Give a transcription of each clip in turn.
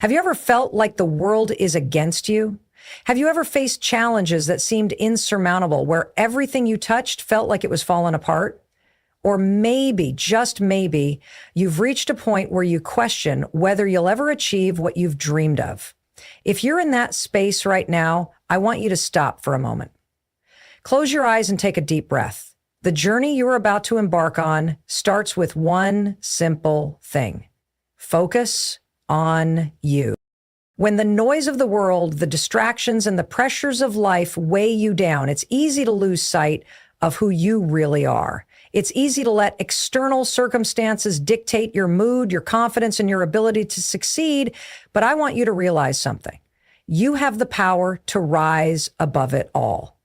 Have you ever felt like the world is against you? Have you ever faced challenges that seemed insurmountable, where everything you touched felt like it was falling apart? Or maybe, just maybe, you've reached a point where you question whether you'll ever achieve what you've dreamed of. If you're in that space right now, I want you to stop for a moment. Close your eyes and take a deep breath. The journey you're about to embark on starts with one simple thing. Focus on you. When the noise of the world, the distractions, and the pressures of life weigh you down, it's easy to lose sight of who you really are. It's easy to let external circumstances dictate your mood, your confidence, and your ability to succeed. But I want you to realize something. You have the power to rise above it all.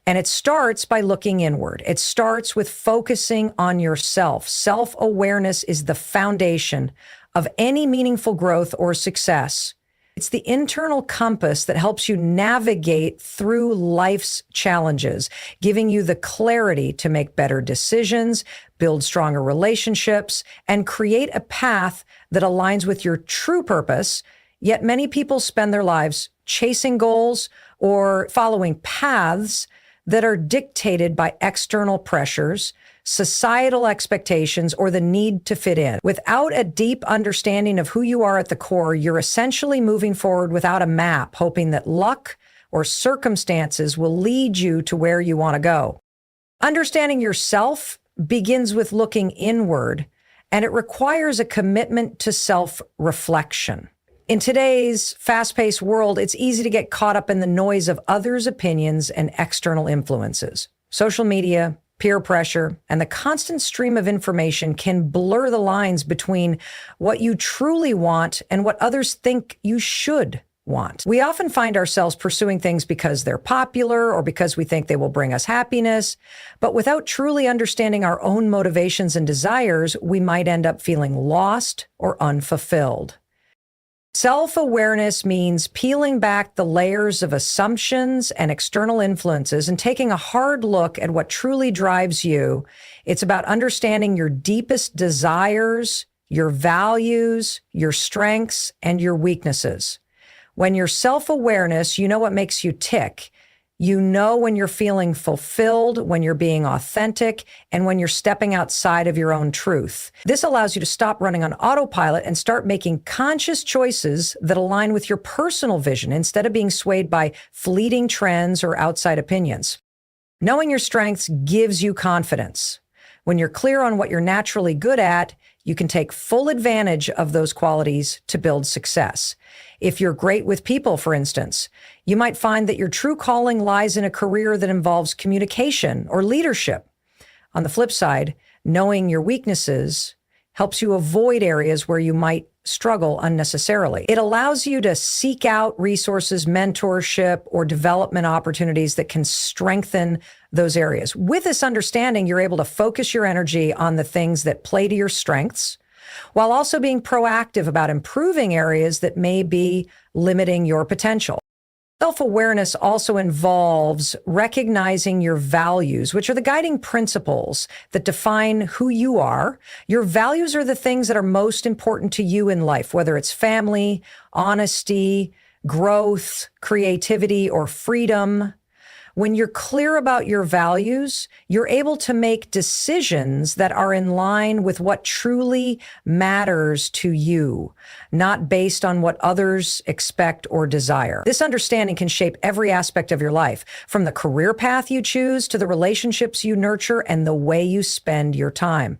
And it starts by looking inward. It starts with focusing on yourself. Self-awareness is the foundation of any meaningful growth or success. It's the internal compass that helps you navigate through life's challenges, giving you the clarity to make better decisions, build stronger relationships, and create a path that aligns with your true purpose. Yet many people spend their lives chasing goals or following paths that are dictated by external pressures, societal expectations, or the need to fit in. Without a deep understanding of who you are at the core, you're essentially moving forward without a map, hoping that luck or circumstances will lead you to where you want to go. Understanding yourself begins with looking inward, and it requires a commitment to self-reflection. In today's fast-paced world, it's easy to get caught up in the noise of others' opinions and external influences. Social media, peer pressure, and the constant stream of information can blur the lines between what you truly want and what others think you should want. We often find ourselves pursuing things because they're popular or because we think they will bring us happiness, but without truly understanding our own motivations and desires, we might end up feeling lost or unfulfilled. Self-awareness means peeling back the layers of assumptions and external influences and taking a hard look at what truly drives you. It's about understanding your deepest desires, your values, your strengths, and your weaknesses. When you're self-awareness, you know what makes you tick. You know when you're feeling fulfilled, when you're being authentic, and when you're stepping outside of your own truth. This allows you to stop running on autopilot and start making conscious choices that align with your personal vision instead of being swayed by fleeting trends or outside opinions. Knowing your strengths gives you confidence. When you're clear on what you're naturally good at, you can take full advantage of those qualities to build success. If you're great with people, for instance, you might find that your true calling lies in a career that involves communication or leadership. On the flip side, knowing your weaknesses helps you avoid areas where you might struggle unnecessarily. It allows you to seek out resources, mentorship, or development opportunities that can strengthen those areas. With this understanding, you're able to focus your energy on the things that play to your strengths, while also being proactive about improving areas that may be limiting your potential. Self-awareness also involves recognizing your values, which are the guiding principles that define who you are. Your values are the things that are most important to you in life, whether it's family, honesty, growth, creativity, or freedom. When you're clear about your values, you're able to make decisions that are in line with what truly matters to you, not based on what others expect or desire. This understanding can shape every aspect of your life, from the career path you choose to the relationships you nurture and the way you spend your time.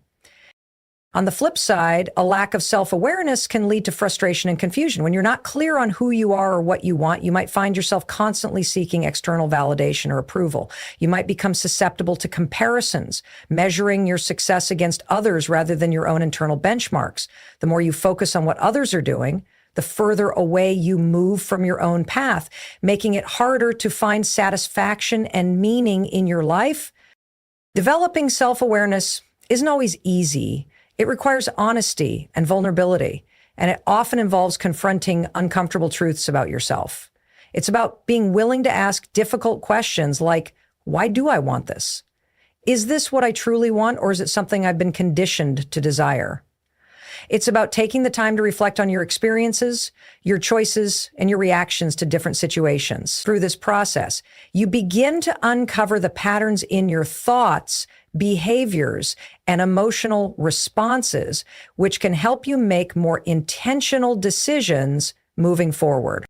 On the flip side, a lack of self-awareness can lead to frustration and confusion. When you're not clear on who you are or what you want, you might find yourself constantly seeking external validation or approval. You might become susceptible to comparisons, measuring your success against others rather than your own internal benchmarks. The more you focus on what others are doing, the further away you move from your own path, making it harder to find satisfaction and meaning in your life. Developing self-awareness isn't always easy. It requires honesty and vulnerability, and it often involves confronting uncomfortable truths about yourself. It's about being willing to ask difficult questions like, why do I want this? Is this what I truly want, or is it something I've been conditioned to desire? It's about taking the time to reflect on your experiences, your choices, and your reactions to different situations. Through this process, you begin to uncover the patterns in your thoughts, behaviors, and emotional responses, which can help you make more intentional decisions moving forward.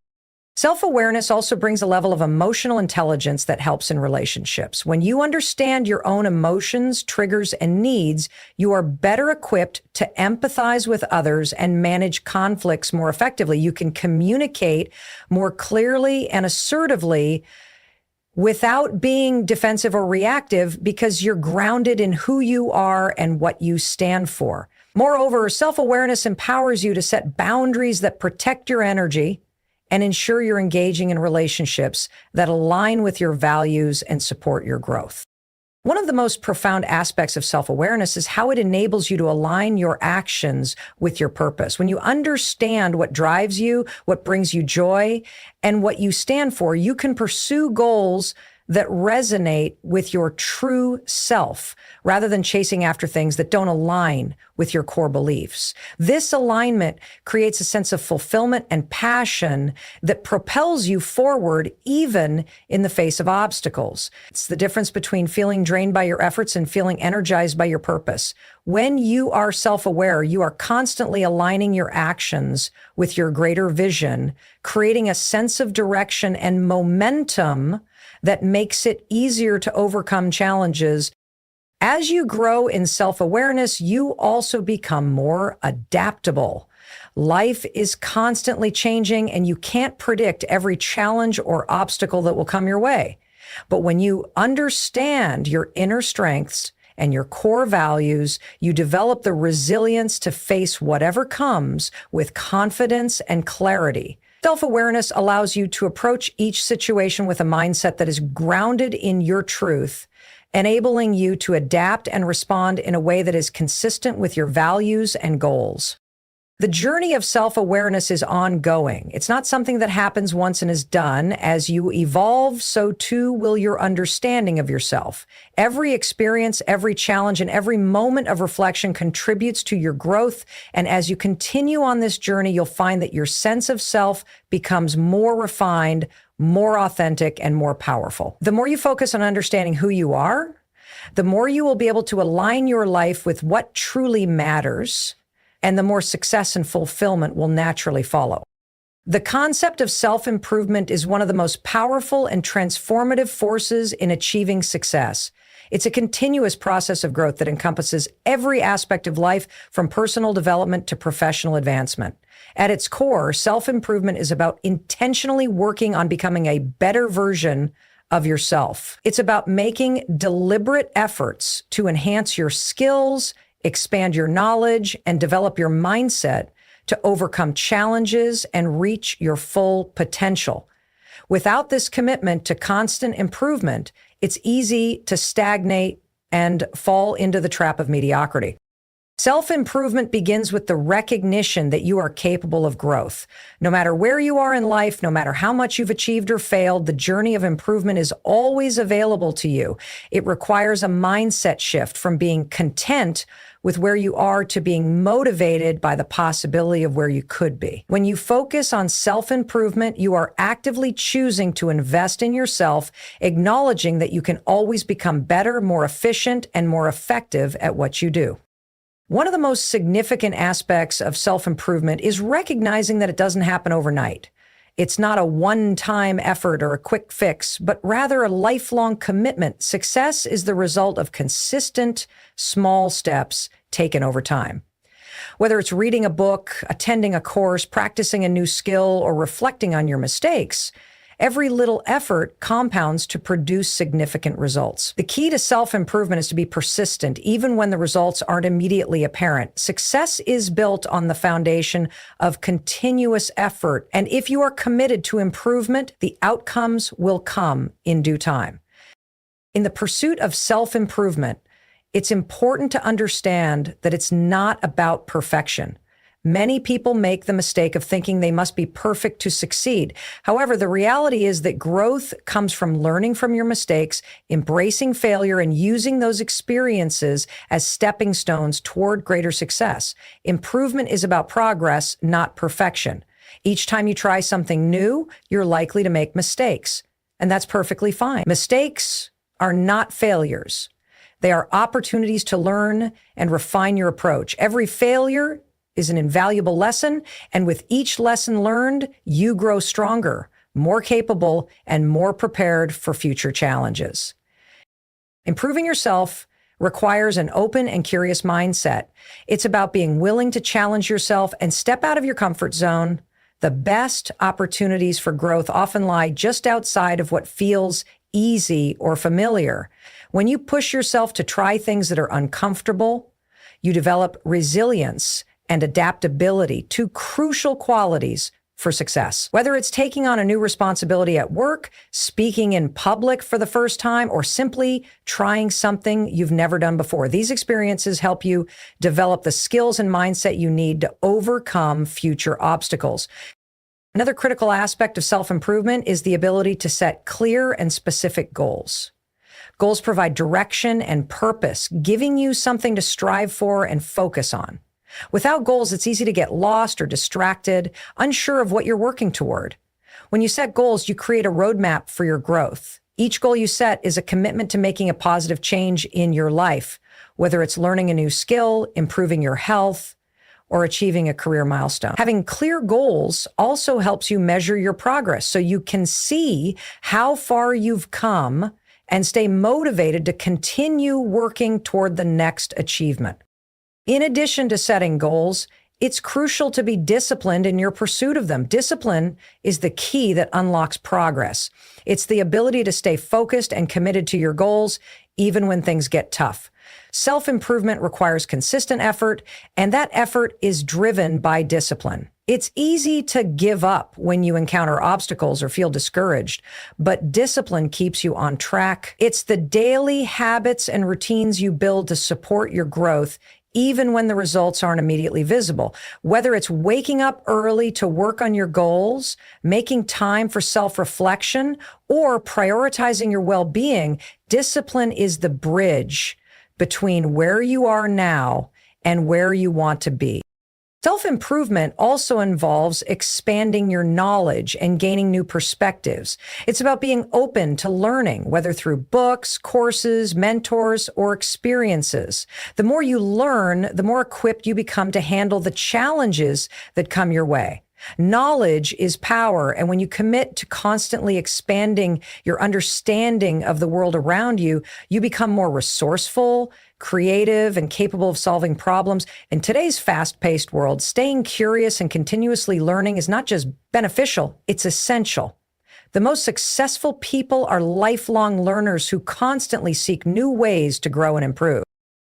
Self-awareness also brings a level of emotional intelligence that helps in relationships. When you understand your own emotions, triggers, and needs, you are better equipped to empathize with others and manage conflicts more effectively. You can communicate more clearly and assertively without being defensive or reactive because you're grounded in who you are and what you stand for. Moreover, self-awareness empowers you to set boundaries that protect your energy and ensure you're engaging in relationships that align with your values and support your growth. One of the most profound aspects of self-awareness is how it enables you to align your actions with your purpose. When you understand what drives you, what brings you joy, and what you stand for, you can pursue goals that resonate with your true self rather than chasing after things that don't align with your core beliefs. This alignment creates a sense of fulfillment and passion that propels you forward even in the face of obstacles. It's the difference between feeling drained by your efforts and feeling energized by your purpose. When you are self-aware, you are constantly aligning your actions with your greater vision, creating a sense of direction and momentum that makes it easier to overcome challenges. As you grow in self-awareness, you also become more adaptable. Life is constantly changing, and you can't predict every challenge or obstacle that will come your way. But when you understand your inner strengths and your core values, you develop the resilience to face whatever comes with confidence and clarity. Self-awareness allows you to approach each situation with a mindset that is grounded in your truth, enabling you to adapt and respond in a way that is consistent with your values and goals. The journey of self-awareness is ongoing. It's not something that happens once and is done. As you evolve, so too will your understanding of yourself. Every experience, every challenge, and every moment of reflection contributes to your growth. And as you continue on this journey, you'll find that your sense of self becomes more refined, more authentic, and more powerful. The more you focus on understanding who you are, the more you will be able to align your life with what truly matters, and the more success and fulfillment will naturally follow. The concept of self-improvement is one of the most powerful and transformative forces in achieving success. It's a continuous process of growth that encompasses every aspect of life, from personal development to professional advancement. At its core, self-improvement is about intentionally working on becoming a better version of yourself. It's about making deliberate efforts to enhance your skills, expand your knowledge, and develop your mindset to overcome challenges and reach your full potential. Without this commitment to constant improvement, it's easy to stagnate and fall into the trap of mediocrity. Self-improvement begins with the recognition that you are capable of growth. No matter where you are in life, no matter how much you've achieved or failed, the journey of improvement is always available to you. It requires a mindset shift from being content with where you are to being motivated by the possibility of where you could be. When you focus on self-improvement, you are actively choosing to invest in yourself, acknowledging that you can always become better, more efficient, and more effective at what you do. One of the most significant aspects of self-improvement is recognizing that it doesn't happen overnight. It's not a one-time effort or a quick fix, but rather a lifelong commitment. Success is the result of consistent, small steps taken over time. Whether it's reading a book, attending a course, practicing a new skill, or reflecting on your mistakes, every little effort compounds to produce significant results. The key to self-improvement is to be persistent, even when the results aren't immediately apparent. Success is built on the foundation of continuous effort, and if you are committed to improvement, the outcomes will come in due time. In the pursuit of self-improvement, it's important to understand that it's not about perfection. Many people make the mistake of thinking they must be perfect to succeed. However, the reality is that growth comes from learning from your mistakes, embracing failure, and using those experiences as stepping stones toward greater success. Improvement is about progress, not perfection. Each time you try something new, you're likely to make mistakes, and that's perfectly fine. Mistakes are not failures. They are opportunities to learn and refine your approach. Every failure is an invaluable lesson, and with each lesson learned, you grow stronger, more capable, and more prepared for future challenges. Improving yourself requires an open and curious mindset. It's about being willing to challenge yourself and step out of your comfort zone. The best opportunities for growth often lie just outside of what feels easy or familiar. When you push yourself to try things that are uncomfortable, you develop resilience and adaptability, two crucial qualities for success. Whether it's taking on a new responsibility at work, speaking in public for the first time, or simply trying something you've never done before, these experiences help you develop the skills and mindset you need to overcome future obstacles. Another critical aspect of self-improvement is the ability to set clear and specific goals. Goals provide direction and purpose, giving you something to strive for and focus on. Without goals, it's easy to get lost or distracted, unsure of what you're working toward. When you set goals, you create a roadmap for your growth. Each goal you set is a commitment to making a positive change in your life, whether it's learning a new skill, improving your health, or achieving a career milestone. Having clear goals also helps you measure your progress so you can see how far you've come and stay motivated to continue working toward the next achievement. In addition to setting goals, it's crucial to be disciplined in your pursuit of them. Discipline is the key that unlocks progress. It's the ability to stay focused and committed to your goals, even when things get tough. Self-improvement requires consistent effort, and that effort is driven by discipline. It's easy to give up when you encounter obstacles or feel discouraged, but discipline keeps you on track. It's the daily habits and routines you build to support your growth, even when the results aren't immediately visible. Whether it's waking up early to work on your goals, making time for self-reflection, or prioritizing your well-being, discipline is the bridge between where you are now and where you want to be. Self-improvement also involves expanding your knowledge and gaining new perspectives. It's about being open to learning, whether through books, courses, mentors, or experiences. The more you learn, the more equipped you become to handle the challenges that come your way. Knowledge is power, and when you commit to constantly expanding your understanding of the world around you, you become more resourceful, creative, and capable of solving problems. In today's fast-paced world, staying curious and continuously learning is not just beneficial, it's essential. The most successful people are lifelong learners who constantly seek new ways to grow and improve.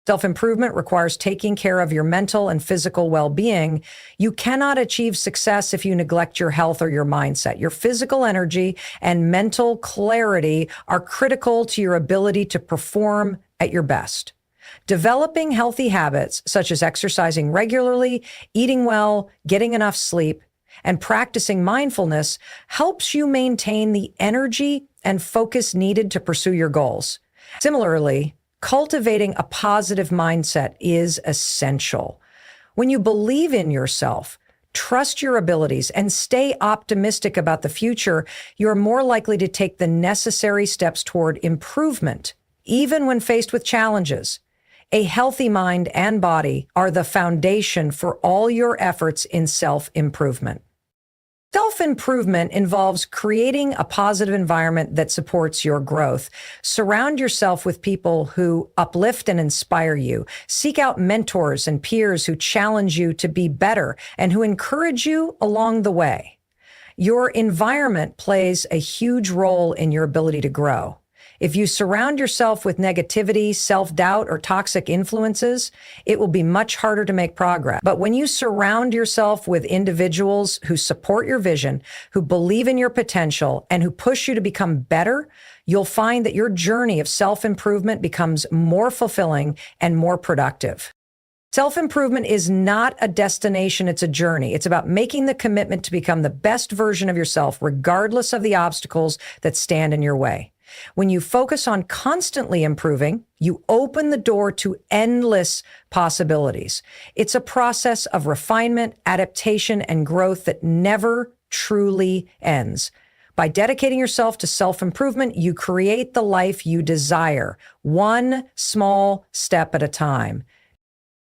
Self-improvement requires taking care of your mental and physical well-being. You cannot achieve success if you neglect your health or your mindset. Your physical energy and mental clarity are critical to your ability to perform at your best. Developing healthy habits, such as exercising regularly, eating well, getting enough sleep, and practicing mindfulness, helps you maintain the energy and focus needed to pursue your goals. Similarly, cultivating a positive mindset is essential. When you believe in yourself, trust your abilities, and stay optimistic about the future, you're more likely to take the necessary steps toward improvement, even when faced with challenges. A healthy mind and body are the foundation for all your efforts in self-improvement. Self-improvement involves creating a positive environment that supports your growth. Surround yourself with people who uplift and inspire you. Seek out mentors and peers who challenge you to be better and who encourage you along the way. Your environment plays a huge role in your ability to grow. If you surround yourself with negativity, self-doubt, or toxic influences, it will be much harder to make progress. But when you surround yourself with individuals who support your vision, who believe in your potential, and who push you to become better, you'll find that your journey of self-improvement becomes more fulfilling and more productive. Self-improvement is not a destination, it's a journey. It's about making the commitment to become the best version of yourself, regardless of the obstacles that stand in your way. When you focus on constantly improving, you open the door to endless possibilities. It's a process of refinement, adaptation, and growth that never truly ends. By dedicating yourself to self-improvement, you create the life you desire, one small step at a time.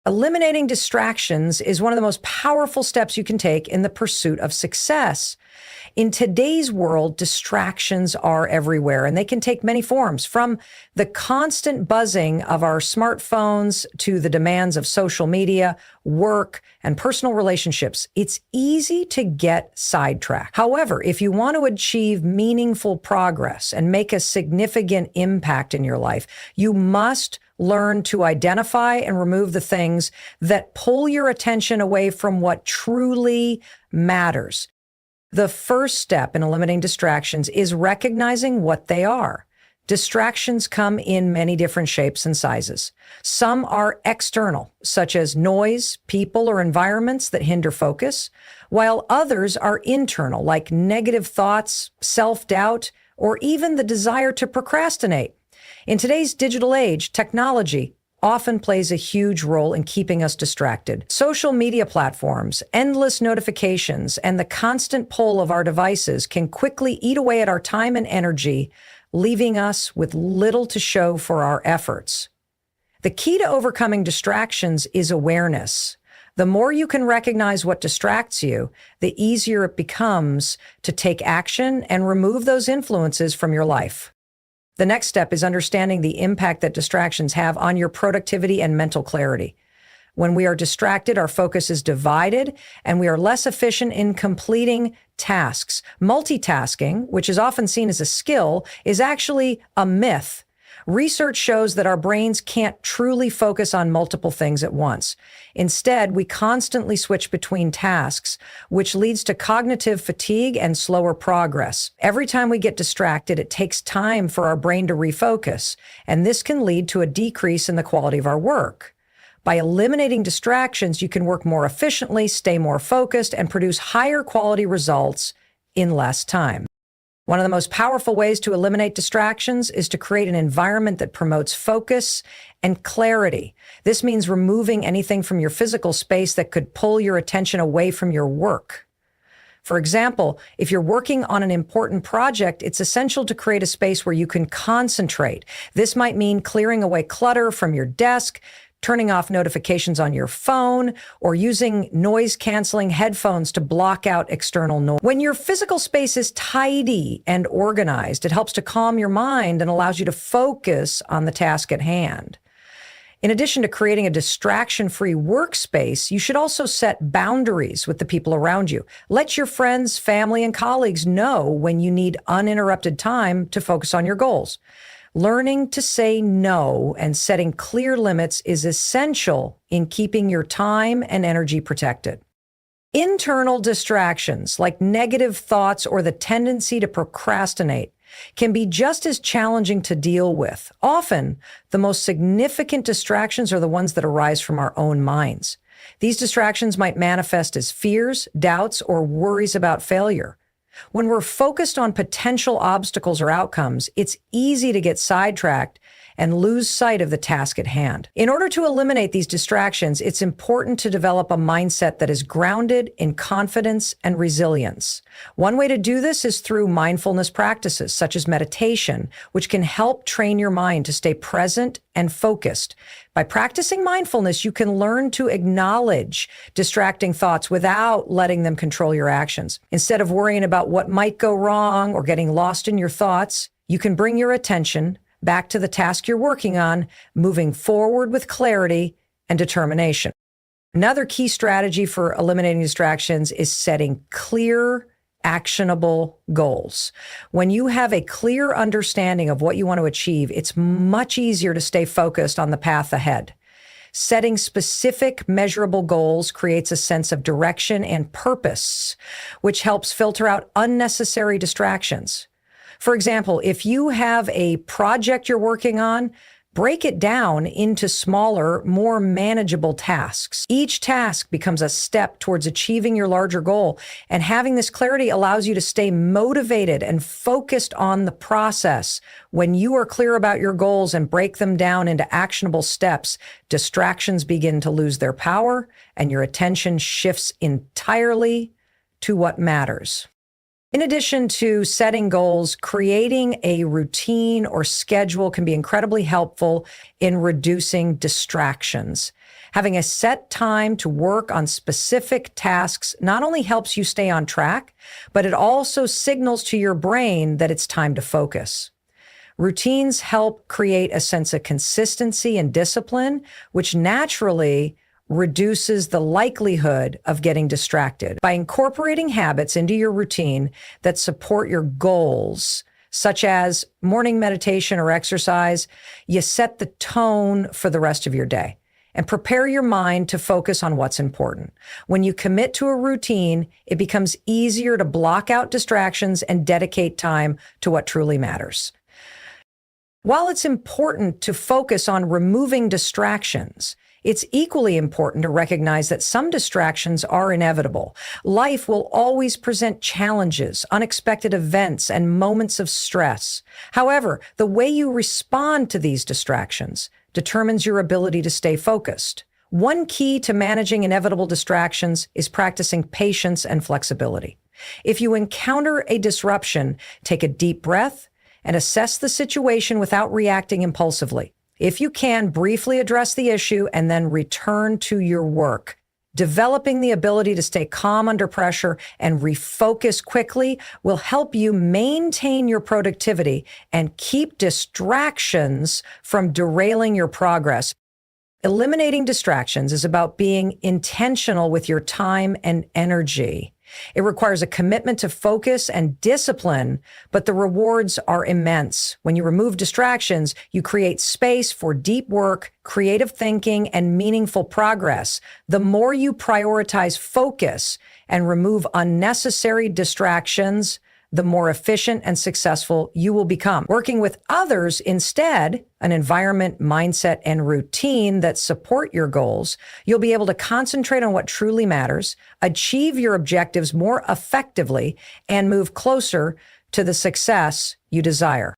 Eliminating distractions is one of the most powerful steps you can take in the pursuit of success. In today's world, distractions are everywhere, and they can take many forms, from the constant buzzing of our smartphones to the demands of social media, work, and personal relationships. It's easy to get sidetracked. However, if you want to achieve meaningful progress and make a significant impact in your life, you must learn to identify and remove the things that pull your attention away from what truly matters. The first step in eliminating distractions is recognizing what they are. Distractions come in many different shapes and sizes. Some are external, such as noise, people, or environments that hinder focus, while others are internal, like negative thoughts, self-doubt, or even the desire to procrastinate. In today's digital age, technology often plays a huge role in keeping us distracted. Social media platforms, endless notifications, and the constant pull of our devices can quickly eat away at our time and energy, leaving us with little to show for our efforts. The key to overcoming distractions is awareness. The more you can recognize what distracts you, the easier it becomes to take action and remove those influences from your life. The next step is understanding the impact that distractions have on your productivity and mental clarity. When we are distracted, our focus is divided and we are less efficient in completing tasks. Multitasking, which is often seen as a skill, is actually a myth. Research shows that our brains can't truly focus on multiple things at once. Instead, we constantly switch between tasks, which leads to cognitive fatigue and slower progress. Every time we get distracted, it takes time for our brain to refocus, and this can lead to a decrease in the quality of our work. By eliminating distractions, you can work more efficiently, stay more focused, and produce higher quality results in less time. One of the most powerful ways to eliminate distractions is to create an environment that promotes focus and clarity. This means removing anything from your physical space that could pull your attention away from your work. For example, if you're working on an important project, it's essential to create a space where you can concentrate. This might mean clearing away clutter from your desk, turning off notifications on your phone, or using noise-canceling headphones to block out external noise. When your physical space is tidy and organized, it helps to calm your mind and allows you to focus on the task at hand. In addition to creating a distraction-free workspace, you should also set boundaries with the people around you. Let your friends, family, and colleagues know when you need uninterrupted time to focus on your goals. Learning to say no and setting clear limits is essential in keeping your time and energy protected. Internal distractions, like negative thoughts or the tendency to procrastinate, can be just as challenging to deal with. Often, the most significant distractions are the ones that arise from our own minds. These distractions might manifest as fears, doubts, or worries about failure. When we're focused on potential obstacles or outcomes, it's easy to get sidetracked and lose sight of the task at hand. In order to eliminate these distractions, it's important to develop a mindset that is grounded in confidence and resilience. One way to do this is through mindfulness practices, such as meditation, which can help train your mind to stay present and focused. By practicing mindfulness, you can learn to acknowledge distracting thoughts without letting them control your actions. Instead of worrying about what might go wrong or getting lost in your thoughts, you can bring your attention back to the task you're working on, moving forward with clarity and determination. Another key strategy for eliminating distractions is setting clear, actionable goals. When you have a clear understanding of what you want to achieve, it's much easier to stay focused on the path ahead. Setting specific, measurable goals creates a sense of direction and purpose, which helps filter out unnecessary distractions. For example, if you have a project you're working on, break it down into smaller, more manageable tasks. Each task becomes a step towards achieving your larger goal, and having this clarity allows you to stay motivated and focused on the process. When you are clear about your goals and break them down into actionable steps, distractions begin to lose their power, and your attention shifts entirely to what matters. In addition to setting goals, creating a routine or schedule can be incredibly helpful in reducing distractions. Having a set time to work on specific tasks not only helps you stay on track, but it also signals to your brain that it's time to focus. Routines help create a sense of consistency and discipline, which naturally reduces the likelihood of getting distracted. By incorporating habits into your routine that support your goals, such as morning meditation or exercise, you set the tone for the rest of your day and prepare your mind to focus on what's important. When you commit to a routine, it becomes easier to block out distractions and dedicate time to what truly matters. While it's important to focus on removing distractions, it's equally important to recognize that some distractions are inevitable. Life will always present challenges, unexpected events, and moments of stress. However, the way you respond to these distractions determines your ability to stay focused. One key to managing inevitable distractions is practicing patience and flexibility. If you encounter a disruption, take a deep breath and assess the situation without reacting impulsively. If you can, briefly address the issue and then return to your work. Developing the ability to stay calm under pressure and refocus quickly will help you maintain your productivity and keep distractions from derailing your progress. Eliminating distractions is about being intentional with your time and energy. It requires a commitment to focus and discipline, but the rewards are immense. When you remove distractions, you create space for deep work, creative thinking, and meaningful progress. The more you prioritize focus and remove unnecessary distractions, the more efficient and successful you will become. Working with others instead, an environment, mindset, and routine that support your goals, you'll be able to concentrate on what truly matters, achieve your objectives more effectively, and move closer to the success you desire.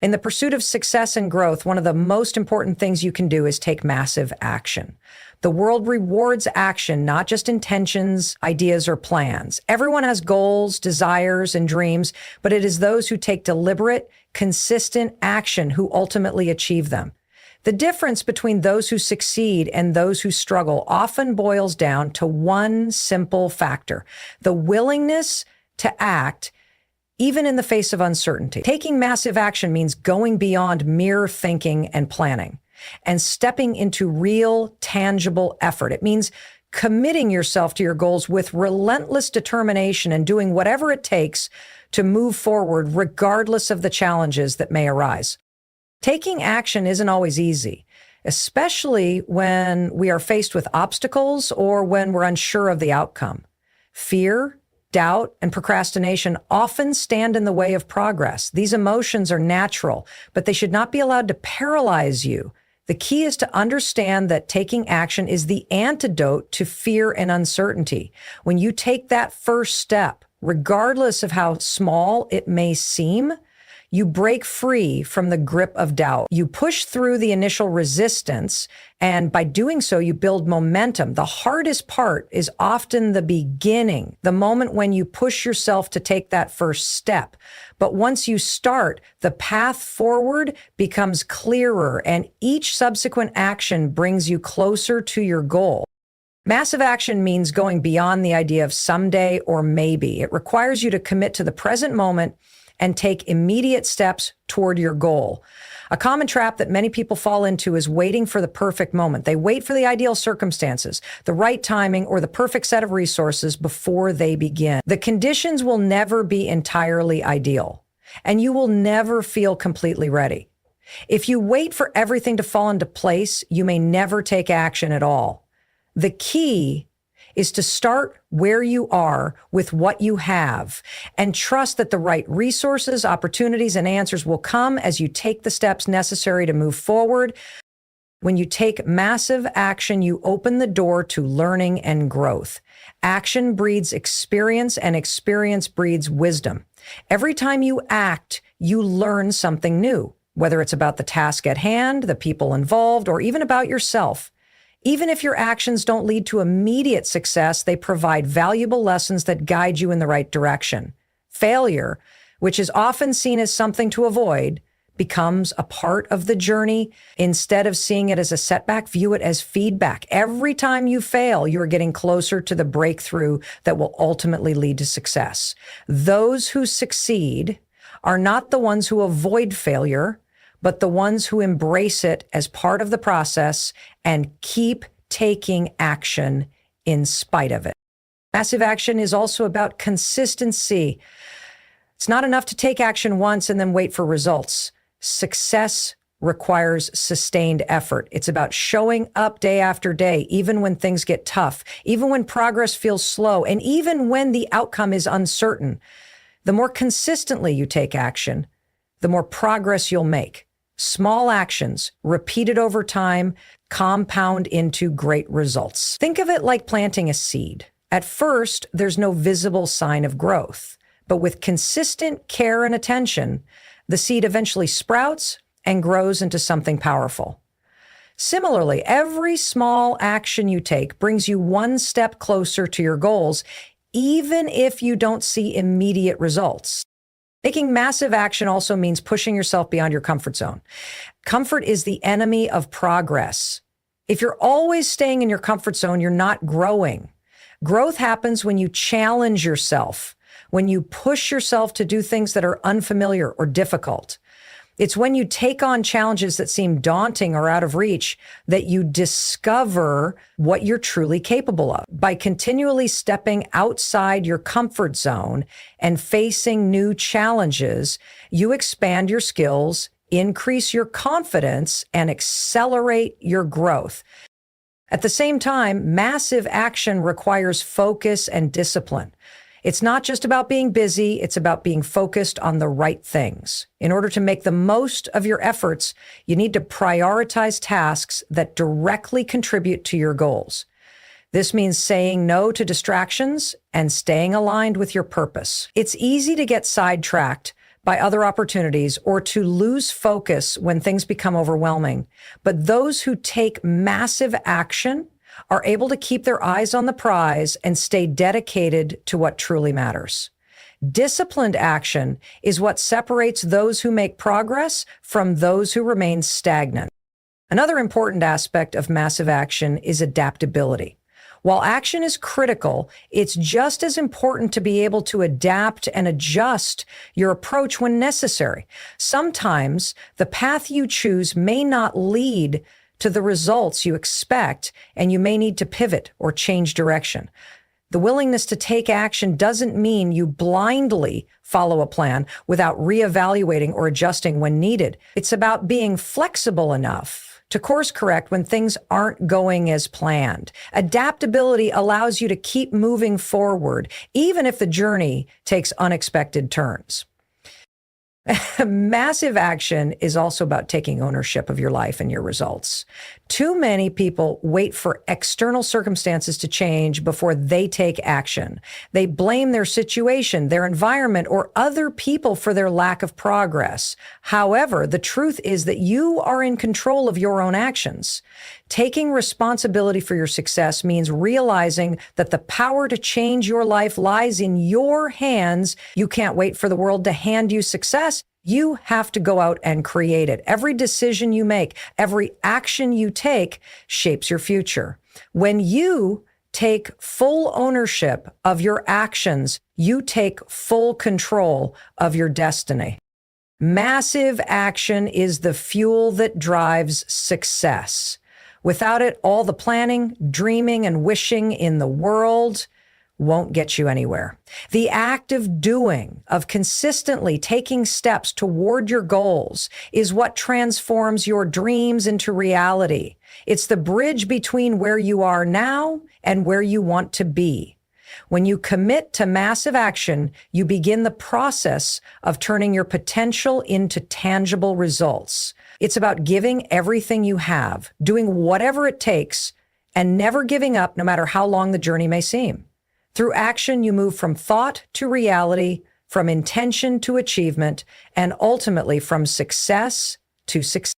In the pursuit of success and growth, one of the most important things you can do is take massive action. The world rewards action, not just intentions, ideas, or plans. Everyone has goals, desires, and dreams, but it is those who take deliberate, consistent action who ultimately achieve them. The difference between those who succeed and those who struggle often boils down to one simple factor: the willingness to act even in the face of uncertainty. Taking massive action means going beyond mere thinking and planning and stepping into real, tangible effort. It means committing yourself to your goals with relentless determination and doing whatever it takes to move forward, regardless of the challenges that may arise. Taking action isn't always easy, especially when we are faced with obstacles or when we're unsure of the outcome. Fear, doubt, and procrastination often stand in the way of progress. These emotions are natural, but they should not be allowed to paralyze you. The key is to understand that taking action is the antidote to fear and uncertainty. When you take that first step, regardless of how small it may seem, you break free from the grip of doubt. You push through the initial resistance, and by doing so, you build momentum. The hardest part is often the beginning, the moment when you push yourself to take that first step. But once you start, the path forward becomes clearer, and each subsequent action brings you closer to your goal. Massive action means going beyond the idea of someday or maybe. It requires you to commit to the present moment and take immediate steps toward your goal. A common trap that many people fall into is waiting for the perfect moment. They wait for the ideal circumstances, the right timing, or the perfect set of resources before they begin. The conditions will never be entirely ideal, and you will never feel completely ready. If you wait for everything to fall into place, you may never take action at all. The key is to start where you are with what you have and trust that the right resources, opportunities, and answers will come as you take the steps necessary to move forward. When you take massive action, you open the door to learning and growth. Action breeds experience, and experience breeds wisdom. Every time you act, you learn something new, whether it's about the task at hand, the people involved, or even about yourself. Even if your actions don't lead to immediate success, they provide valuable lessons that guide you in the right direction. Failure, which is often seen as something to avoid, becomes a part of the journey. Instead of seeing it as a setback, view it as feedback. Every time you fail, you're getting closer to the breakthrough that will ultimately lead to success. Those who succeed are not the ones who avoid failure, but the ones who embrace it as part of the process and keep taking action in spite of it. Massive action is also about consistency. It's not enough to take action once and then wait for results. Success requires sustained effort. It's about showing up day after day, even when things get tough, even when progress feels slow, and even when the outcome is uncertain. The more consistently you take action, the more progress you'll make. Small actions, repeated over time, compound into great results. Think of it like planting a seed. At first, there's no visible sign of growth, but with consistent care and attention, the seed eventually sprouts and grows into something powerful. Similarly, every small action you take brings you one step closer to your goals, even if you don't see immediate results. Taking massive action also means pushing yourself beyond your comfort zone. Comfort is the enemy of progress. If you're always staying in your comfort zone, you're not growing. Growth happens when you challenge yourself, when you push yourself to do things that are unfamiliar or difficult. It's when you take on challenges that seem daunting or out of reach that you discover what you're truly capable of. By continually stepping outside your comfort zone and facing new challenges, you expand your skills, increase your confidence, and accelerate your growth. At the same time, massive action requires focus and discipline. It's not just about being busy, it's about being focused on the right things. In order to make the most of your efforts, you need to prioritize tasks that directly contribute to your goals. This means saying no to distractions and staying aligned with your purpose. It's easy to get sidetracked by other opportunities or to lose focus when things become overwhelming. But those who take massive action are able to keep their eyes on the prize and stay dedicated to what truly matters. Disciplined action is what separates those who make progress from those who remain stagnant. Another important aspect of massive action is adaptability. While action is critical, it's just as important to be able to adapt and adjust your approach when necessary. Sometimes the path you choose may not lead to the results you expect, and you may need to pivot or change direction. The willingness to take action doesn't mean you blindly follow a plan without reevaluating or adjusting when needed. It's about being flexible enough to course correct when things aren't going as planned. Adaptability allows you to keep moving forward, even if the journey takes unexpected turns. Massive action is also about taking ownership of your life and your results. Too many people wait for external circumstances to change before they take action. They blame their situation, their environment, or other people for their lack of progress. However, the truth is that you are in control of your own actions. Taking responsibility for your success means realizing that the power to change your life lies in your hands. You can't wait for the world to hand you success. You have to go out and create it. Every decision you make, every action you take shapes your future. When you take full ownership of your actions, you take full control of your destiny. Massive action is the fuel that drives success. Without it, all the planning, dreaming, and wishing in the world won't get you anywhere. The act of doing, of consistently taking steps toward your goals, is what transforms your dreams into reality. It's the bridge between where you are now and where you want to be. When you commit to massive action, you begin the process of turning your potential into tangible results. It's about giving everything you have, doing whatever it takes, and never giving up no matter how long the journey may seem. Through action, you move from thought to reality, from intention to achievement, and ultimately from success to success.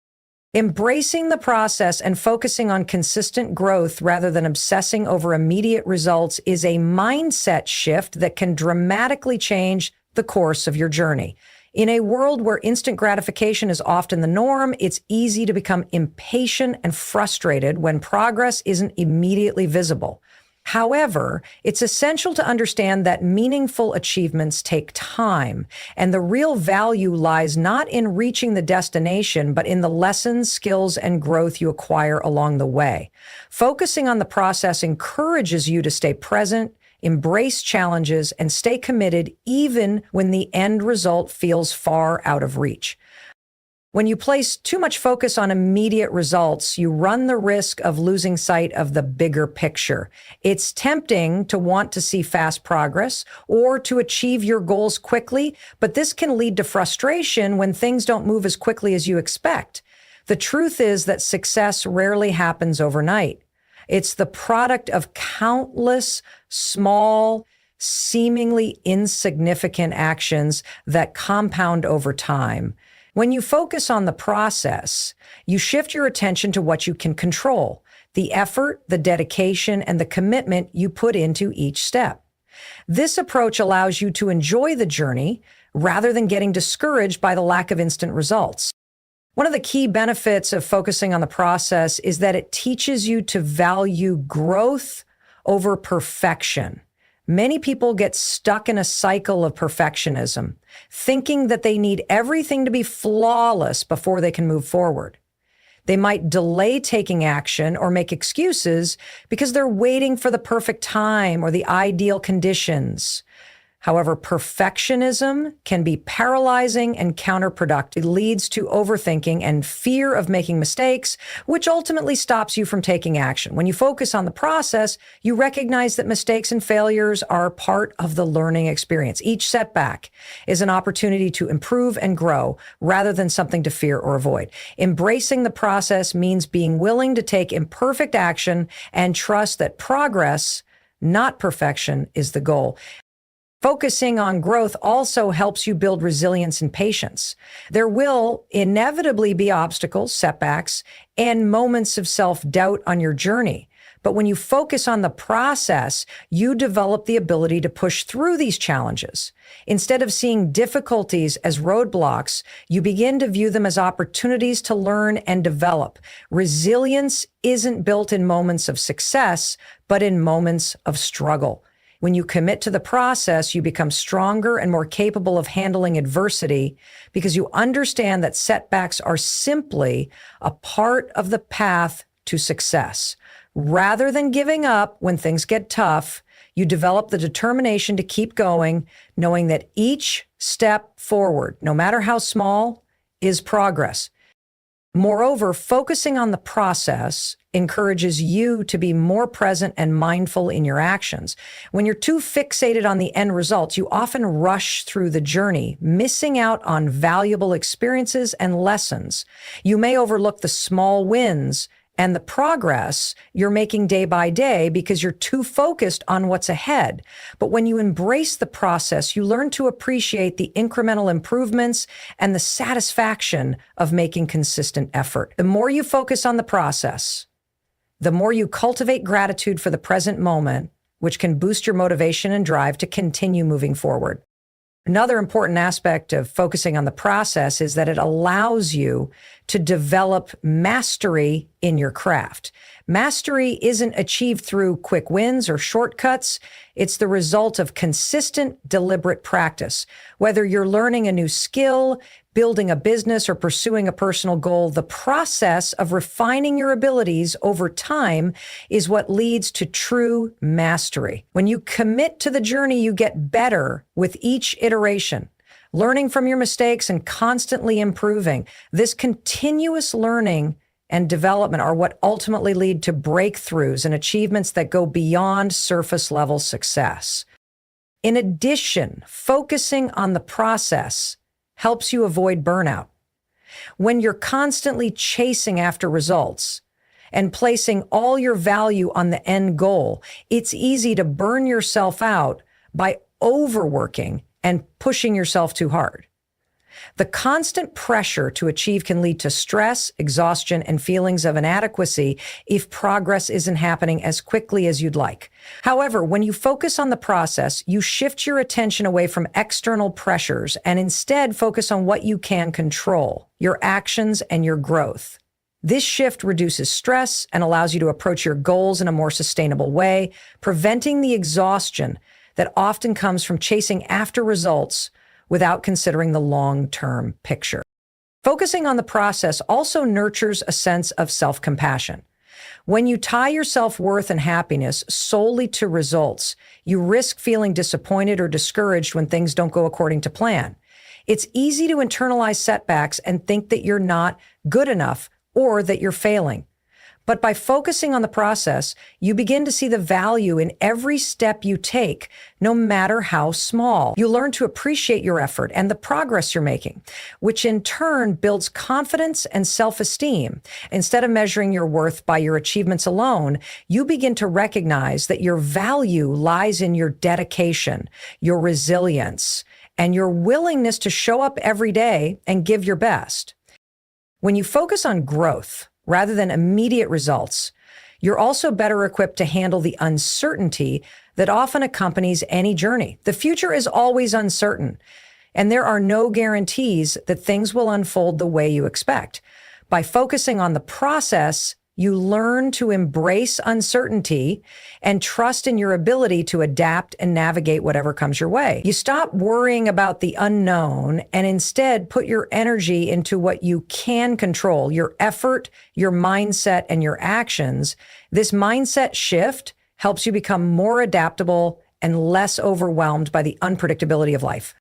Embracing the process and focusing on consistent growth rather than obsessing over immediate results is a mindset shift that can dramatically change the course of your journey. In a world where instant gratification is often the norm, it's easy to become impatient and frustrated when progress isn't immediately visible. However, it's essential to understand that meaningful achievements take time, and the real value lies not in reaching the destination, but in the lessons, skills, and growth you acquire along the way. Focusing on the process encourages you to stay present, embrace challenges, and stay committed even when the end result feels far out of reach. When you place too much focus on immediate results, you run the risk of losing sight of the bigger picture. It's tempting to want to see fast progress or to achieve your goals quickly, but this can lead to frustration when things don't move as quickly as you expect. The truth is that success rarely happens overnight. It's the product of countless small, seemingly insignificant actions that compound over time. When you focus on the process, you shift your attention to what you can control, the effort, the dedication, and the commitment you put into each step. This approach allows you to enjoy the journey rather than getting discouraged by the lack of instant results. One of the key benefits of focusing on the process is that it teaches you to value growth over perfection. Many people get stuck in a cycle of perfectionism, thinking that they need everything to be flawless before they can move forward. They might delay taking action or make excuses because they're waiting for the perfect time or the ideal conditions. However, perfectionism can be paralyzing and counterproductive. It leads to overthinking and fear of making mistakes, which ultimately stops you from taking action. When you focus on the process, you recognize that mistakes and failures are part of the learning experience. Each setback is an opportunity to improve and grow rather than something to fear or avoid. Embracing the process means being willing to take imperfect action and trust that progress, not perfection, is the goal. Focusing on growth also helps you build resilience and patience. There will inevitably be obstacles, setbacks, and moments of self-doubt on your journey. But when you focus on the process, you develop the ability to push through these challenges. Instead of seeing difficulties as roadblocks, you begin to view them as opportunities to learn and develop. Resilience isn't built in moments of success, but in moments of struggle. When you commit to the process, you become stronger and more capable of handling adversity because you understand that setbacks are simply a part of the path to success. Rather than giving up when things get tough, you develop the determination to keep going, knowing that each step forward, no matter how small, is progress. Moreover, focusing on the process encourages you to be more present and mindful in your actions. When you're too fixated on the end results, you often rush through the journey, missing out on valuable experiences and lessons. You may overlook the small wins and the progress you're making day by day because you're too focused on what's ahead. But when you embrace the process, you learn to appreciate the incremental improvements and the satisfaction of making consistent effort. The more you focus on the process, the more you cultivate gratitude for the present moment, which can boost your motivation and drive to continue moving forward. Another important aspect of focusing on the process is that it allows you to develop mastery in your craft. Mastery isn't achieved through quick wins or shortcuts. It's the result of consistent, deliberate practice. Whether you're learning a new skill, building a business, or pursuing a personal goal, the process of refining your abilities over time is what leads to true mastery. When you commit to the journey, you get better with each iteration, learning from your mistakes and constantly improving. This continuous learning and development are what ultimately lead to breakthroughs and achievements that go beyond surface level success. In addition, focusing on the process helps you avoid burnout. When you're constantly chasing after results and placing all your value on the end goal, it's easy to burn yourself out by overworking and pushing yourself too hard. The constant pressure to achieve can lead to stress, exhaustion, and feelings of inadequacy if progress isn't happening as quickly as you'd like. However, when you focus on the process, you shift your attention away from external pressures and instead focus on what you can control, your actions and your growth. This shift reduces stress and allows you to approach your goals in a more sustainable way, preventing the exhaustion that often comes from chasing after results without considering the long-term picture. Focusing on the process also nurtures a sense of self-compassion. When you tie your self-worth and happiness solely to results, you risk feeling disappointed or discouraged when things don't go according to plan. It's easy to internalize setbacks and think that you're not good enough or that you're failing. But by focusing on the process, you begin to see the value in every step you take, no matter how small. You learn to appreciate your effort and the progress you're making, which in turn builds confidence and self-esteem. Instead of measuring your worth by your achievements alone, you begin to recognize that your value lies in your dedication, your resilience, and your willingness to show up every day and give your best. When you focus on growth, rather than immediate results, you're also better equipped to handle the uncertainty that often accompanies any journey. The future is always uncertain, and there are no guarantees that things will unfold the way you expect. By focusing on the process, you learn to embrace uncertainty and trust in your ability to adapt and navigate whatever comes your way. You stop worrying about the unknown and instead put your energy into what you can control, your effort, your mindset, and your actions. This mindset shift helps you become more adaptable and less overwhelmed by the unpredictability of life.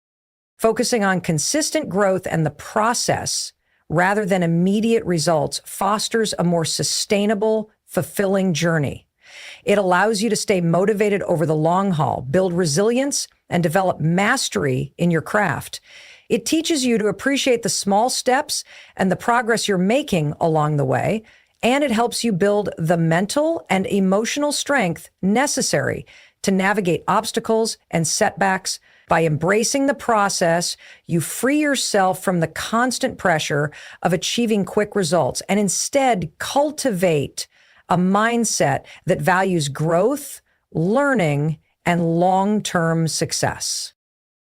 Focusing on consistent growth and the process rather than immediate results fosters a more sustainable, fulfilling journey. It allows you to stay motivated over the long haul, build resilience, and develop mastery in your craft. It teaches you to appreciate the small steps and the progress you're making along the way, and it helps you build the mental and emotional strength necessary to navigate obstacles and setbacks. By embracing the process, you free yourself from the constant pressure of achieving quick results and instead cultivate a mindset that values growth, learning, and long-term success.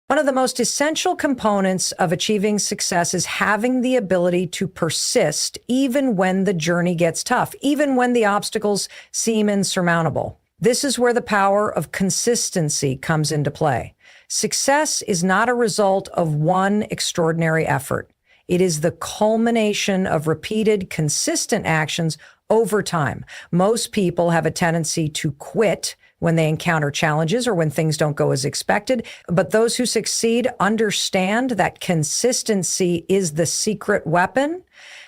One of the most essential components of achieving success is having the ability to persist even when the journey gets tough, even when the obstacles seem insurmountable. This is where the power of consistency comes into play. Success is not a result of one extraordinary effort. It is the culmination of repeated, consistent actions over time. Most people have a tendency to quit when they encounter challenges or when things don't go as expected. But those who succeed understand that consistency is the secret weapon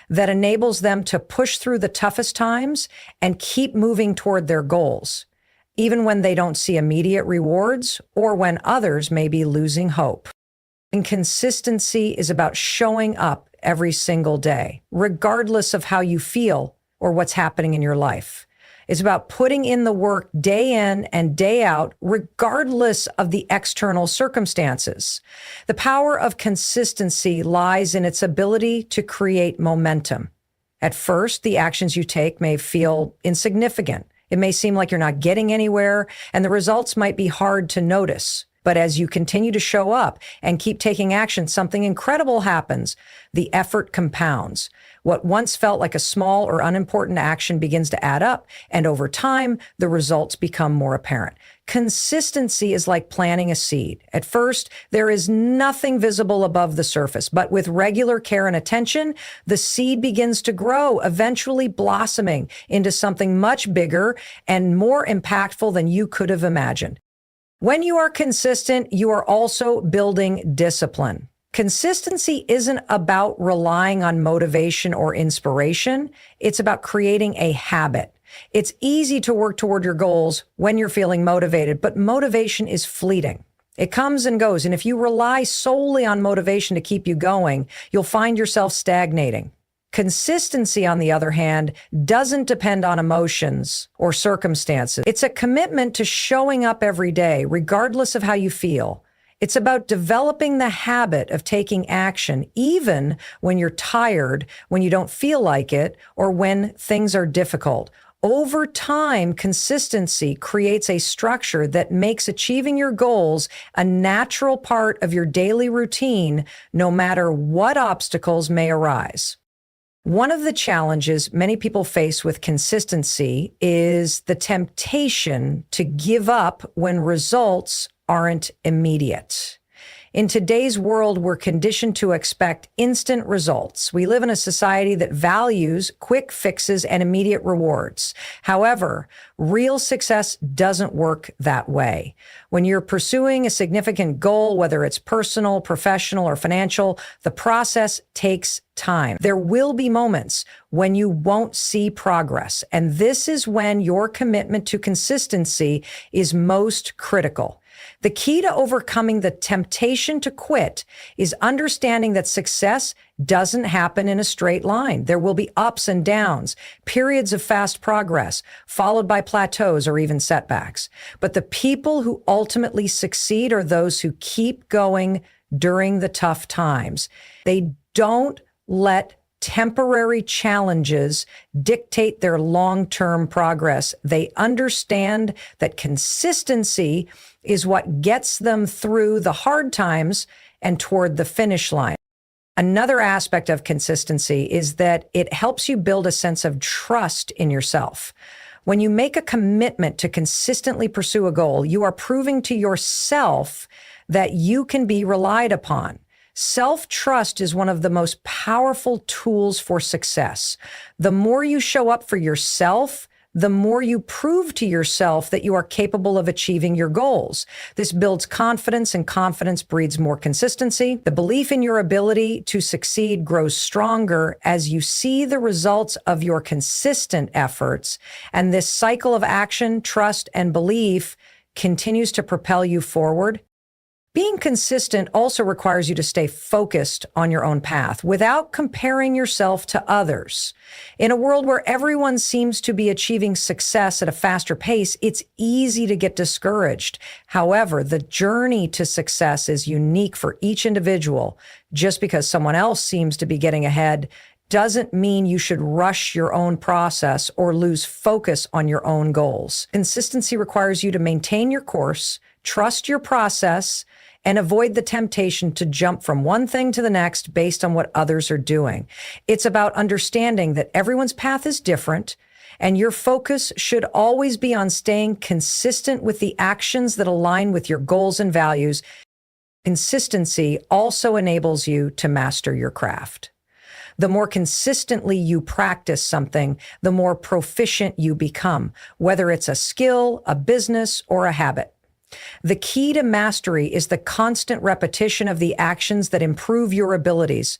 that enables them to push through the toughest times and keep moving toward their goals, even when they don't see immediate rewards or when others may be losing hope. And consistency is about showing up every single day, regardless of how you feel or what's happening in your life. It's about putting in the work day in and day out, regardless of the external circumstances. The power of consistency lies in its ability to create momentum. At first, the actions you take may feel insignificant. It may seem like you're not getting anywhere, and the results might be hard to notice. But as you continue to show up and keep taking action, something incredible happens. The effort compounds. What once felt like a small or unimportant action begins to add up, and over time, the results become more apparent. Consistency is like planting a seed. At first, there is nothing visible above the surface, but with regular care and attention, the seed begins to grow, eventually blossoming into something much bigger and more impactful than you could have imagined. When you are consistent, you are also building discipline. Consistency isn't about relying on motivation or inspiration. It's about creating a habit. It's easy to work toward your goals when you're feeling motivated, but motivation is fleeting. It comes and goes, and if you rely solely on motivation to keep you going, you'll find yourself stagnating. Consistency, on the other hand, doesn't depend on emotions or circumstances. It's a commitment to showing up every day, regardless of how you feel. It's about developing the habit of taking action, even when you're tired, when you don't feel like it, or when things are difficult. Over time, consistency creates a structure that makes achieving your goals a natural part of your daily routine, no matter what obstacles may arise. One of the challenges many people face with consistency is the temptation to give up when results aren't immediate. In today's world, we're conditioned to expect instant results. We live in a society that values quick fixes and immediate rewards. However, real success doesn't work that way. When you're pursuing a significant goal, whether it's personal, professional, or financial, the process takes time. There will be moments when you won't see progress, and this is when your commitment to consistency is most critical. The key to overcoming the temptation to quit is understanding that success doesn't happen in a straight line. There will be ups and downs, periods of fast progress, followed by plateaus or even setbacks. But the people who ultimately succeed are those who keep going during the tough times. They don't let temporary challenges dictate their long-term progress. They understand that consistency is what gets them through the hard times and toward the finish line. Another aspect of consistency is that it helps you build a sense of trust in yourself. When you make a commitment to consistently pursue a goal, you are proving to yourself that you can be relied upon. Self-trust is one of the most powerful tools for success. The more you show up for yourself, the more you prove to yourself that you are capable of achieving your goals. This builds confidence, and confidence breeds more consistency. The belief in your ability to succeed grows stronger as you see the results of your consistent efforts, and this cycle of action, trust, and belief continues to propel you forward. Being consistent also requires you to stay focused on your own path without comparing yourself to others. In a world where everyone seems to be achieving success at a faster pace, it's easy to get discouraged. However, the journey to success is unique for each individual. Just because someone else seems to be getting ahead doesn't mean you should rush your own process or lose focus on your own goals. Consistency requires you to maintain your course, trust your process, and avoid the temptation to jump from one thing to the next based on what others are doing. It's about understanding that everyone's path is different, and your focus should always be on staying consistent with the actions that align with your goals and values. Consistency also enables you to master your craft. The more consistently you practice something, the more proficient you become, whether it's a skill, a business, or a habit. The key to mastery is the constant repetition of the actions that improve your abilities.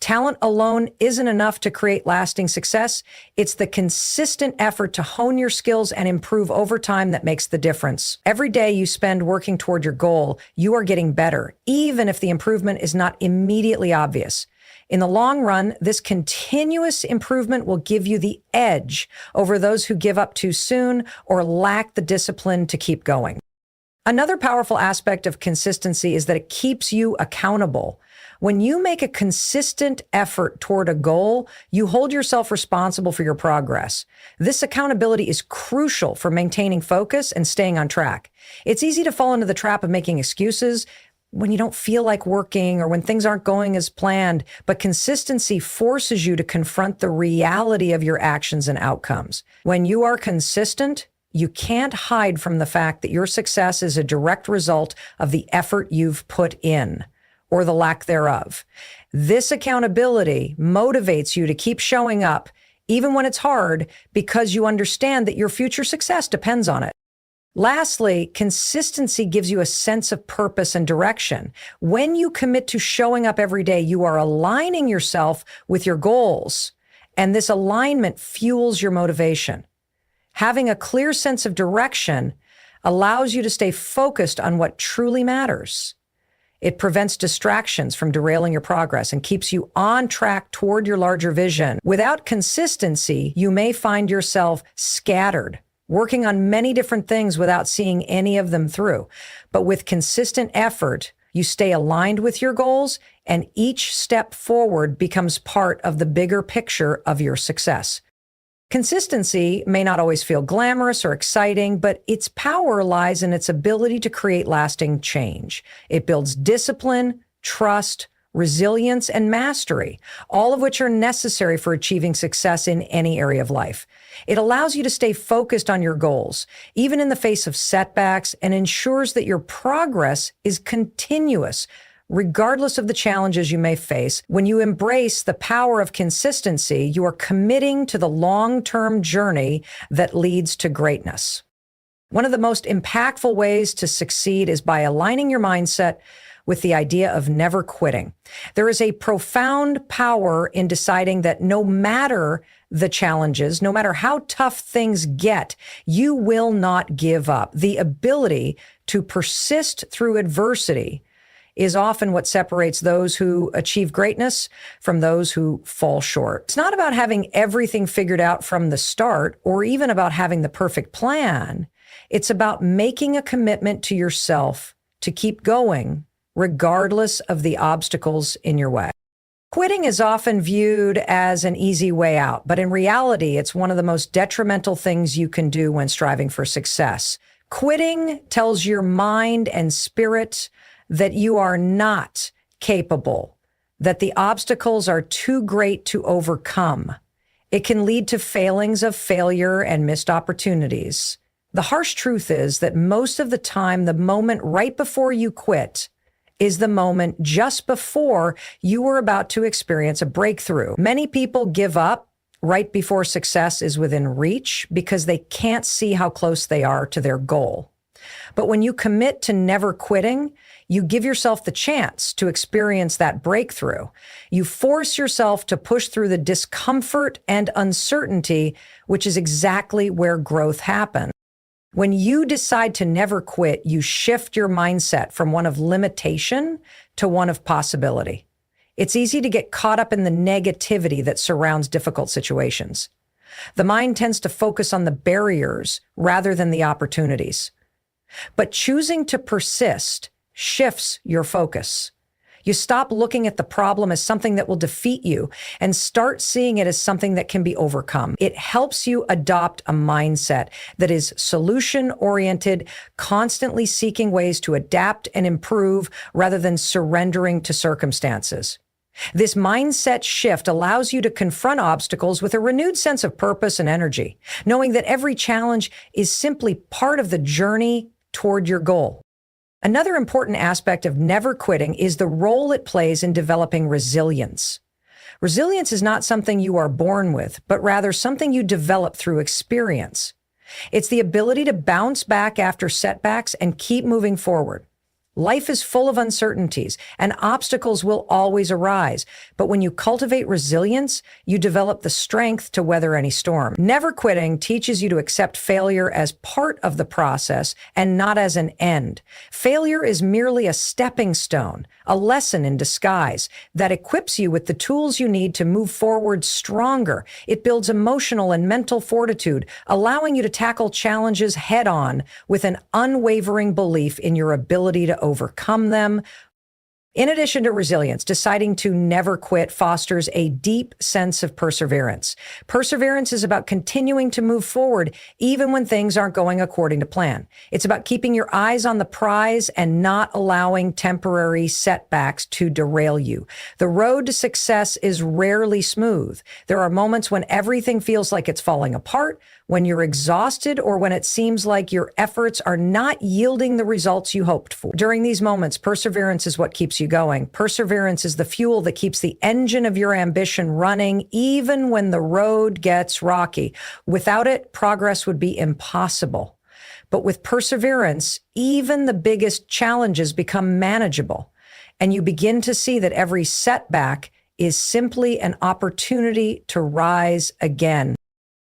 Talent alone isn't enough to create lasting success. It's the consistent effort to hone your skills and improve over time that makes the difference. Every day you spend working toward your goal, you are getting better, even if the improvement is not immediately obvious. In the long run, this continuous improvement will give you the edge over those who give up too soon or lack the discipline to keep going. Another powerful aspect of consistency is that it keeps you accountable. When you make a consistent effort toward a goal, you hold yourself responsible for your progress. This accountability is crucial for maintaining focus and staying on track. It's easy to fall into the trap of making excuses when you don't feel like working or when things aren't going as planned, but consistency forces you to confront the reality of your actions and outcomes. When you are consistent, you can't hide from the fact that your success is a direct result of the effort you've put in, or the lack thereof. This accountability motivates you to keep showing up, even when it's hard, because you understand that your future success depends on it. Lastly, consistency gives you a sense of purpose and direction. When you commit to showing up every day, you are aligning yourself with your goals, and this alignment fuels your motivation. Having a clear sense of direction allows you to stay focused on what truly matters. It prevents distractions from derailing your progress and keeps you on track toward your larger vision. Without consistency, you may find yourself scattered, working on many different things without seeing any of them through. But with consistent effort, you stay aligned with your goals, and each step forward becomes part of the bigger picture of your success. Consistency may not always feel glamorous or exciting, but its power lies in its ability to create lasting change. It builds discipline, trust, resilience, and mastery, all of which are necessary for achieving success in any area of life. It allows you to stay focused on your goals, even in the face of setbacks, and ensures that your progress is continuous, regardless of the challenges you may face. When you embrace the power of consistency, you are committing to the long-term journey that leads to greatness. One of the most impactful ways to succeed is by aligning your mindset with the idea of never quitting. There is a profound power in deciding that no matter the challenges, no matter how tough things get, you will not give up. The ability to persist through adversity is often what separates those who achieve greatness from those who fall short. It's not about having everything figured out from the start or even about having the perfect plan. It's about making a commitment to yourself to keep going regardless of the obstacles in your way. Quitting is often viewed as an easy way out, but in reality, it's one of the most detrimental things you can do when striving for success. Quitting tells your mind and spirit that you are not capable, that the obstacles are too great to overcome. It can lead to failings of failure and missed opportunities. The harsh truth is that most of the time, the moment right before you quit is the moment just before you were about to experience a breakthrough. Many people give up right before success is within reach because they can't see how close they are to their goal. But when you commit to never quitting, you give yourself the chance to experience that breakthrough. You force yourself to push through the discomfort and uncertainty, which is exactly where growth happens. When you decide to never quit, you shift your mindset from one of limitation to one of possibility. It's easy to get caught up in the negativity that surrounds difficult situations. The mind tends to focus on the barriers rather than the opportunities. But choosing to persist shifts your focus. You stop looking at the problem as something that will defeat you and start seeing it as something that can be overcome. It helps you adopt a mindset that is solution-oriented, constantly seeking ways to adapt and improve rather than surrendering to circumstances. This mindset shift allows you to confront obstacles with a renewed sense of purpose and energy, knowing that every challenge is simply part of the journey toward your goal. Another important aspect of never quitting is the role it plays in developing resilience. Resilience is not something you are born with, but rather something you develop through experience. It's the ability to bounce back after setbacks and keep moving forward. Life is full of uncertainties, and obstacles will always arise. But when you cultivate resilience, you develop the strength to weather any storm. Never quitting teaches you to accept failure as part of the process and not as an end. Failure is merely a stepping stone, a lesson in disguise that equips you with the tools you need to move forward stronger. It builds emotional and mental fortitude, allowing you to tackle challenges head on with an unwavering belief in your ability to overcome them. In addition to resilience, deciding to never quit fosters a deep sense of perseverance. Perseverance is about continuing to move forward even when things aren't going according to plan. It's about keeping your eyes on the prize and not allowing temporary setbacks to derail you. The road to success is rarely smooth. There are moments when everything feels like it's falling apart, when you're exhausted, or when it seems like your efforts are not yielding the results you hoped for. During these moments, perseverance is what keeps you going. Perseverance is the fuel that keeps the engine of your ambition running, even when the road gets rocky. Without it, progress would be impossible. But with perseverance, even the biggest challenges become manageable, and you begin to see that every setback is simply an opportunity to rise again.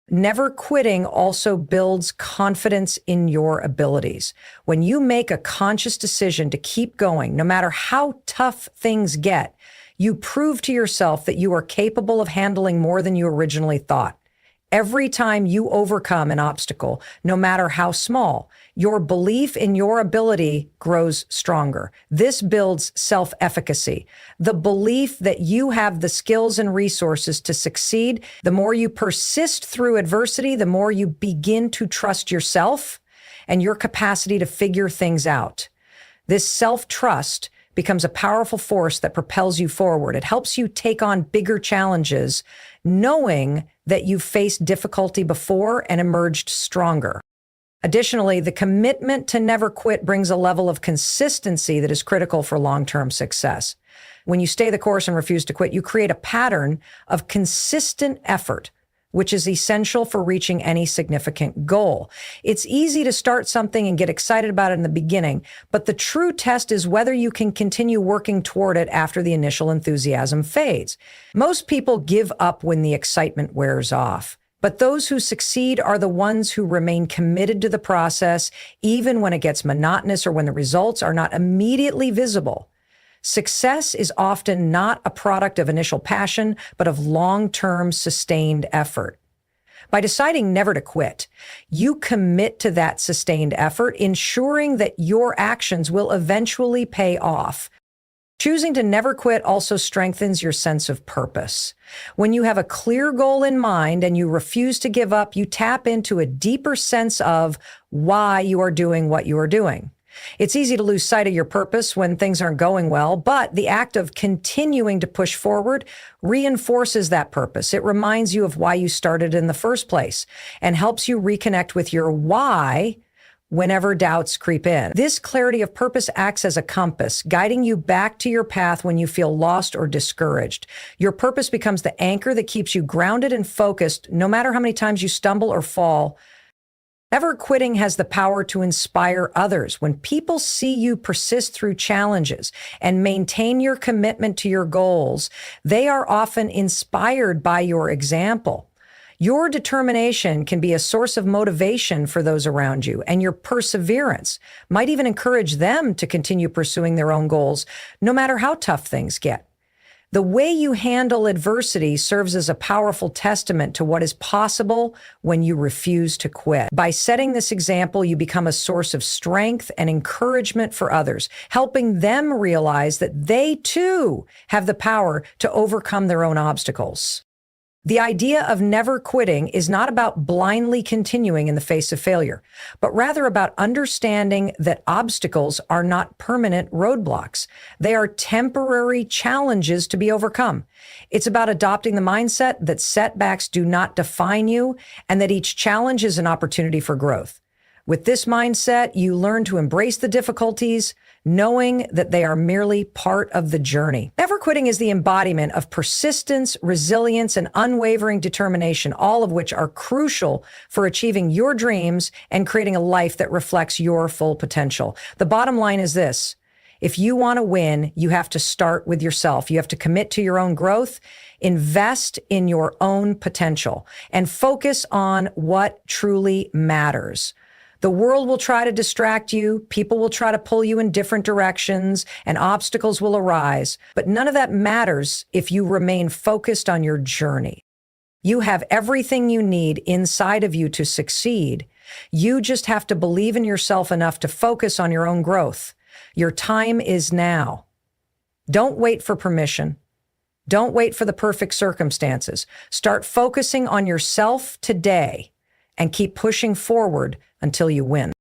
Never quitting also builds confidence in your abilities. When you make a conscious decision to keep going, no matter how tough things get, you prove to yourself that you are capable of handling more than you originally thought. Every time you overcome an obstacle, no matter how small, your belief in your ability grows stronger. This builds self-efficacy. The belief that you have the skills and resources to succeed. The more you persist through adversity, the more you begin to trust yourself and your capacity to figure things out. This self-trust becomes a powerful force that propels you forward. It helps you take on bigger challenges, knowing that you've faced difficulty before and emerged stronger. Additionally, the commitment to never quit brings a level of consistency that is critical for long-term success. When you stay the course and refuse to quit, you create a pattern of consistent effort, which is essential for reaching any significant goal. It's easy to start something and get excited about it in the beginning, but the true test is whether you can continue working toward it after the initial enthusiasm fades. Most people give up when the excitement wears off, but those who succeed are the ones who remain committed to the process, even when it gets monotonous or when the results are not immediately visible. Success is often not a product of initial passion, but of long-term sustained effort. By deciding never to quit, you commit to that sustained effort, ensuring that your actions will eventually pay off. Choosing to never quit also strengthens your sense of purpose. When you have a clear goal in mind and you refuse to give up, you tap into a deeper sense of why you are doing what you are doing. It's easy to lose sight of your purpose when things aren't going well, but the act of continuing to push forward reinforces that purpose. It reminds you of why you started in the first place and helps you reconnect with your why whenever doubts creep in. This clarity of purpose acts as a compass, guiding you back to your path when you feel lost or discouraged. Your purpose becomes the anchor that keeps you grounded and focused, no matter how many times you stumble or fall. Never quitting has the power to inspire others. When people see you persist through challenges and maintain your commitment to your goals, they are often inspired by your example. Your determination can be a source of motivation for those around you, and your perseverance might even encourage them to continue pursuing their own goals, no matter how tough things get. The way you handle adversity serves as a powerful testament to what is possible when you refuse to quit. By setting this example, you become a source of strength and encouragement for others, helping them realize that they too have the power to overcome their own obstacles. The idea of never quitting is not about blindly continuing in the face of failure, but rather about understanding that obstacles are not permanent roadblocks. They are temporary challenges to be overcome. It's about adopting the mindset that setbacks do not define you and that each challenge is an opportunity for growth. With this mindset, you learn to embrace the difficulties, knowing that they are merely part of the journey. Never quitting is the embodiment of persistence, resilience, and unwavering determination, all of which are crucial for achieving your dreams and creating a life that reflects your full potential. The bottom line is this: If you want to win, you have to start with yourself. You have to commit to your own growth, invest in your own potential, and focus on what truly matters. The world will try to distract you, people will try to pull you in different directions, and obstacles will arise, but none of that matters if you remain focused on your journey. You have everything you need inside of you to succeed. You just have to believe in yourself enough to focus on your own growth. Your time is now. Don't wait for permission. Don't wait for the perfect circumstances. Start focusing on yourself today and keep pushing forward until you win.